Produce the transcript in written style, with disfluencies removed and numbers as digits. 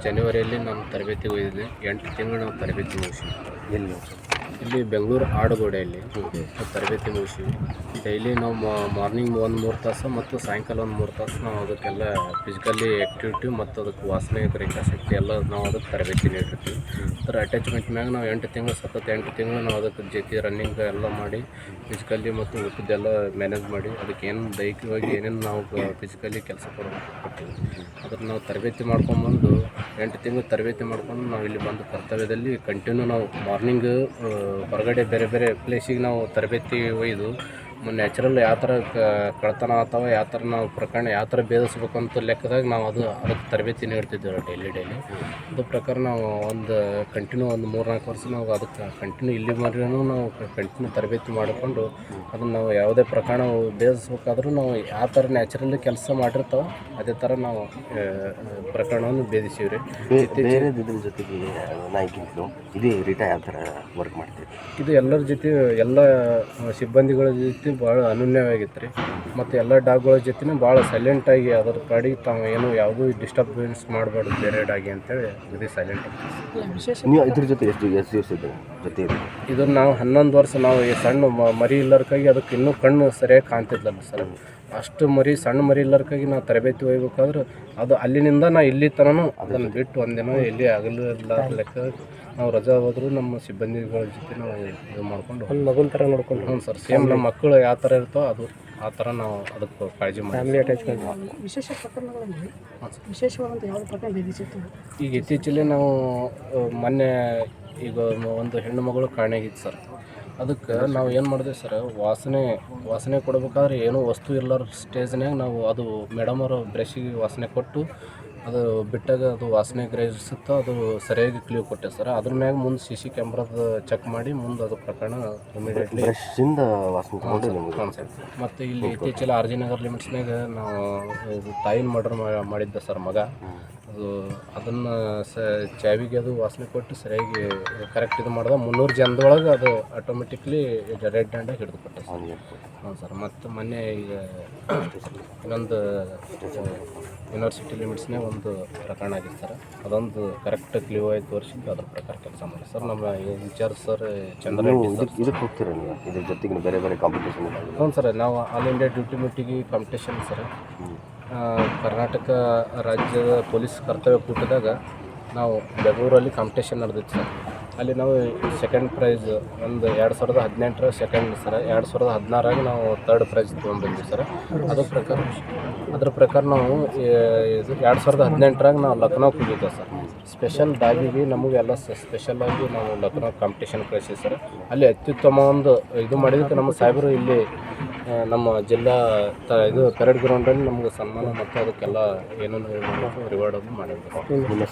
ಜನವರಿಯಲ್ಲಿ ನಾನು ತರಬೇತಿಗೆ ಹೋಗಿದ್ದೆ. 8 ತಿಂಗಳು ನಾವು ತರಬೇತಿ ಮುಗಿಸಿವಿ. ಎಲ್ಲಿ ಇಲ್ಲಿ ಬೆಂಗಳೂರು ಆಡುಗೋಡೆಯಲ್ಲಿ ತರಬೇತಿ ಮುಗಿಸಿವಿ. ಡೈಲಿ ನಾವು ಮಾರ್ನಿಂಗ್ ಒಂದು 3 ತಾಸು ಮತ್ತು ಸಾಯಂಕಾಲ ಒಂದು 3 ತಾಸು ನಾವು ಅದಕ್ಕೆಲ್ಲ ಫಿಸಿಕಲಿ ಆ್ಯಕ್ಟಿವಿಟಿ ಮತ್ತು ಅದಕ್ಕೆ ವಾಸನೆ ರೇಖಾಶಕ್ತಿ ಎಲ್ಲ ನಾವು ಅದಕ್ಕೆ ತರಬೇತಿ ನೀಡಿರ್ತೀವಿ. ಅದರ ಅಟ್ಯಾಚ್ಮೆಂಟ್ ಮ್ಯಾಗ ನಾವು 8 ತಿಂಗಳು ಸತತ 8 ತಿಂಗಳು ನಾವು ಅದಕ್ಕೆ ಜೊತೆ ರನ್ನಿಂಗ್ ಎಲ್ಲ ಮಾಡಿ ಫಿಸಿಕಲಿ ಮತ್ತು ಊಟದ್ದೆಲ್ಲ ಮ್ಯಾನೇಜ್ ಮಾಡಿ ಅದಕ್ಕೆ ಏನು ದೈಹಿಕವಾಗಿ ಏನೇನು ನಾವು ಫಿಸಿಕಲಿ ಕೆಲಸ ಕೊಡ್ತೀವಿ ಅದನ್ನು ನಾವು ತರಬೇತಿ ಮಾಡ್ಕೊಂಬಂದು 8 ತಿಂಗಳು ತರಬೇತಿ ಮಾಡ್ಕೊಂಡು ನಾವು ಇಲ್ಲಿ ಬಂದು ಕರ್ತವ್ಯದಲ್ಲಿ ಕಂಟಿನ್ಯೂ ನಾವು ಮಾರ್ನಿಂಗ್ ಹೊರಗಡೆ ಬೇರೆ ಬೇರೆ ಪ್ಲೇಸಿಗೆ ನಾವು ತರಬೇತಿ ಒಯ್ದು ನ್ಯಾಚುರಲ್ ಯಾವ ಥರ ಕಳ್ತನ ಅಥವಾ ಯಾವ ಥರ ನಾವು ಪ್ರಕರಣ ಯಾವ ಥರ ಭೇದಿಸ್ಬೇಕಂತ ಲೆಕ್ಕದಾಗ ನಾವು ಅದಕ್ಕೆ ತರಬೇತಿ ನೀಡ್ತಿದ್ದೇವೆ ಡೈಲಿ. ಅದ್ರ ಪ್ರಕಾರ ನಾವು ಒಂದು ಕಂಟಿನ್ಯೂ ಒಂದು 3-4 ವರ್ಷ ನಾವು ಅದಕ್ಕೆ ಕಂಟಿನ್ಯೂ ಇಲ್ಲಿ ಮರಿನೂ ನಾವು ಕಂಟಿನ್ಯೂ ತರಬೇತಿ ಮಾಡಿಕೊಂಡು ಅದನ್ನು ನಾವು ಯಾವುದೇ ಪ್ರಕರಣ ಭೇದಿಸ್ಬೇಕಾದ್ರೂ ನಾವು ಯಾವ ಥರ ನ್ಯಾಚುರಲಿ ಕೆಲಸ ಮಾಡಿರ್ತಾವೆ ಅದೇ ಥರ ನಾವು ಪ್ರಕರಣವನ್ನು ಭೇದಿಸೀವಿ ರೀ. ಬೇರೆದ್ರ ಜೊತೆಗೆ ನಾಯ್ಕಿಂದು ಇದೇ ರೀಟ ಯಾವ ಥರ ವರ್ಕ್ ಮಾಡ್ತೀವಿ? ಇದು ಎಲ್ಲರ ಜೊತೆ ಎಲ್ಲ ಸಿಬ್ಬಂದಿಗಳ ಜೊತೆ ಭಾಳ ಅನನ್ಯವಾಗಿತ್ತು ರೀ. ಮತ್ತು ಎಲ್ಲ ಡಾಗ್ಗಳ ಜೊತೆನೂ ಭಾಳ ಸೈಲೆಂಟಾಗಿ ಅದರ ಪಾಡಿಗೆ ತಾವು ಏನು ಯಾವುದೂ ಡಿಸ್ಟರ್ಬೆನ್ಸ್ ಮಾಡಬಾರ್ದು ಬೇರೆ ಡಾಗಿ ಅಂತೇಳಿ ಇದು ಸೈಲೆಂಟ್. ನೀವು ಇದ್ರ ಜೊತೆ ಎಷ್ಟು ದಿವಸ ಜೊತೆ ಇದನ್ನು ನಾವು 11 ವರ್ಷ ನಾವು ಈ ಸಣ್ಣ ಮರಿ ಇಲ್ಲರ್ಕಾಗಿ ಅದಕ್ಕೆ ಇನ್ನೂ ಕಣ್ಣು ಸರಿಯಾಗಿ ಕಾಣ್ತಿದ್ಲಲ್ಲ ಸರ್. ಅಷ್ಟು ಸಣ್ಣ ಮರಿ ಇಲ್ಲರ್ಕಾಗಿ ನಾವು ತರಬೇತಿ ಒಯ್ಬೇಕಾದ್ರೆ ಅದು ಅಲ್ಲಿನಿಂದ ನಾವು ಇಲ್ಲಿ ತನೂ ಅದನ್ನು ಬಿಟ್ಟು ಒಂದಿನ ಎಲ್ಲಿ ಆಗಲಿಲ್ಲ ಲೆಕ್ಕ ನಾವು ರಜಾ ಹೋದರೂ ನಮ್ಮ ಸಿಬ್ಬಂದಿಗಳ ಜೊತೆ ನಾವು ಇದು ಮಾಡ್ಕೊಂಡು ಒಂದು ಮಗನ ಥರ ನೋಡ್ಕೊಂಡು ಹ್ಞೂ ಸರ್ ಸೇಮ್ ನಮ್ಮ ಮಕ್ಕಳು ಯಾವ ಥರ ಇರ್ತೋ ಅದು ಆ ಥರ ನಾವು ಅದಕ್ಕೆ ಕಾಳಜಿ ಮಾಡಿ ಫ್ಯಾಮಿಲಿ ಅಟ್ಯಾಚ್ಮೆಂಟ್. ವಿಶೇಷ ಪ್ರಕರಣಗಳಲ್ಲಿ ವಿಶೇಷವಾದಂಥ ಯಾವ ಪ್ರಕರಣ ಭೇದಿಸಿತ್ತು? ಈಗ ಇತ್ತೀಚೆಗೆ ನಾವು ಮೊನ್ನೆ ಈಗ ಒಂದು ಹೆಣ್ಣು ಮಗಳು ಕಾಣೆಯಾಗಿತ್ತು ಸರ್. ಅದಕ್ಕೆ ನಾವು ಏನು ಮಾಡಿದೆ ಸರ್, ವಾಸನೆ ಕೊಡ್ಬೇಕಾದ್ರೆ ಏನೂ ವಸ್ತು ಇಲ್ಲರ ಸ್ಟೇಜ್ನಾಗ ನಾವು ಅದು ಮೇಡಮ್ ಅವರು ಬ್ರಷಿಗೆ ವಾಸನೆ ಕೊಟ್ಟು ಅದು ಬಿಟ್ಟಾಗ ಅದು ವಾಸನೆ ಗ್ರಹಿಸುತ್ತೋ ಅದು ಸರಿಯಾಗಿ ಕ್ಲೀವ್ ಕೊಟ್ಟೆ ಸರ್. ಅದ್ರ ಮ್ಯಾಗ ಮುಂದೆ CC ಕ್ಯಾಮ್ರಾದ ಚೆಕ್ ಮಾಡಿ ಮುಂದೆ ಅದು ಪ್ರಕರಣ ಇಮಿಡಿಯೇಟ್ಲಿ ಹಾಂ ಸರ್. ಮತ್ತು ಇಲ್ಲಿ ಇತ್ತೀಚೆಲ್ಲ RG ನಗರ್ ಲಿಮಿಟ್ಸ್ನಾಗ ನಾವು ಇದು ತಾಯಿನ ಮರ್ಡರ್ ಮಾಡಿದ್ದೆ ಸರ್ ಮಗ. ಅದನ್ನು ಚಾವಿಗೆ ಅದು ವಾಸನೆ ಕೊಟ್ಟು ಸರಿಯಾಗಿ ಕರೆಕ್ಟ್ ಇದು ಮಾಡಿದ 300 ಜನದೊಳಗೆ ಅದು ಆಟೋಮೆಟಿಕ್ಲಿ ರೆಡ್ ಹ್ಯಾಂಡಾಗಿ ಹಿಡಿದು ಕೊಟ್ಟೆ ಸರ್. ಹಾಂ ಸರ್. ಮತ್ತು ಮೊನ್ನೆ ಈಗ ಇನ್ನೊಂದು ಯೂನಿವರ್ಸಿಟಿ ಲಿಮಿಟ್ಸ್ನಾಗ ಒಂದು ಪ್ರಕರಣ ಆಗಿತ್ತು ಸರ್. ಅದೊಂದು ಕರೆಕ್ಟ್ ಕ್ಲೀವ್ ಆಗಿ ತೋರಿಸಿದ್ದು ಅದ್ರ ಪ್ರಕಾರ ಕೆಲಸ ಮಾಡಿ ಸರ್. ನಮ್ಮ ಇನ್ಚಾರ್ಜ್ ಸರ್ ಚಂದ್ರರೆಡ್ಡಿ ಸರ್. ಇದಕ್ಕೆ ಹೋಗ್ತೀರಾ ನೀವು ಇದ್ರ ಜೊತೆಗೆ ಬೇರೆ ಬೇರೆ ಕಾಂಪಿಟೇಷನ್? ಹ್ಞೂ ಸರ್. ನಾವು ಆಲ್ ಇಂಡಿಯಾ ಡ್ಯೂಟಿ ಮೀಟಿಗೆ ಕಾಂಪಿಟೇಷನ್ ಸರ್. ಕರ್ನಾಟಕ ರಾಜ್ಯದ ಪೊಲೀಸ್ ಕರ್ತವ್ಯ ಕೂಟದಾಗ ನಾವು ಬೆಂಗಳೂರಲ್ಲಿ ಕಾಂಪಿಟೇಷನ್ ನಡೆದಿತ್ತು ಸರ್. ಅಲ್ಲಿ ನಾವು ಸೆಕೆಂಡ್ ಪ್ರೈಸ್ ಒಂದು 2018 ಸೆಕೆಂಡ್ ಸರ್. 2016 ನಾವು 3rd ಪ್ರೈಸ್ ತೊಗೊಂಡ್ಬಂದ್ವಿ ಸರ್. ಅದ್ರ ಪ್ರಕಾರ ನಾವು 2018 ನಾವು ಲಕ್ನೋಗೆ ಹೋಗಿದ್ದೇವೆ ಸರ್. ಸ್ಪೆಷಲ್ ಡಾಗಿಗೆ ನಮಗೆಲ್ಲ ಸ್ಪೆಷಲಾಗಿ ನಾವು ಲಕ್ನೋ ಕಾಂಪಿಟೇಷನ್ ಕಳಿಸಿದ್ವಿ ಸರ್. ಅಲ್ಲಿ ಅತ್ಯುತ್ತಮ ಒಂದು ಇದು ಮಾಡಿದ್ದಕ್ಕೆ ನಮ್ಮ ಸಾಹೇಬರು ಇಲ್ಲಿ ನಮ್ಮ ಜಿಲ್ಲಾ ಇದು ಪೆರೇಡ್ ಗ್ರೌಂಡಲ್ಲಿ ನಮ್ಗೆ ಸನ್ಮಾನ ಮತ್ತು ಅದಕ್ಕೆಲ್ಲ ಏನೇನು ರಿವಾರ್ಡನ್ನು ಮಾಡಿದ್ವಿ.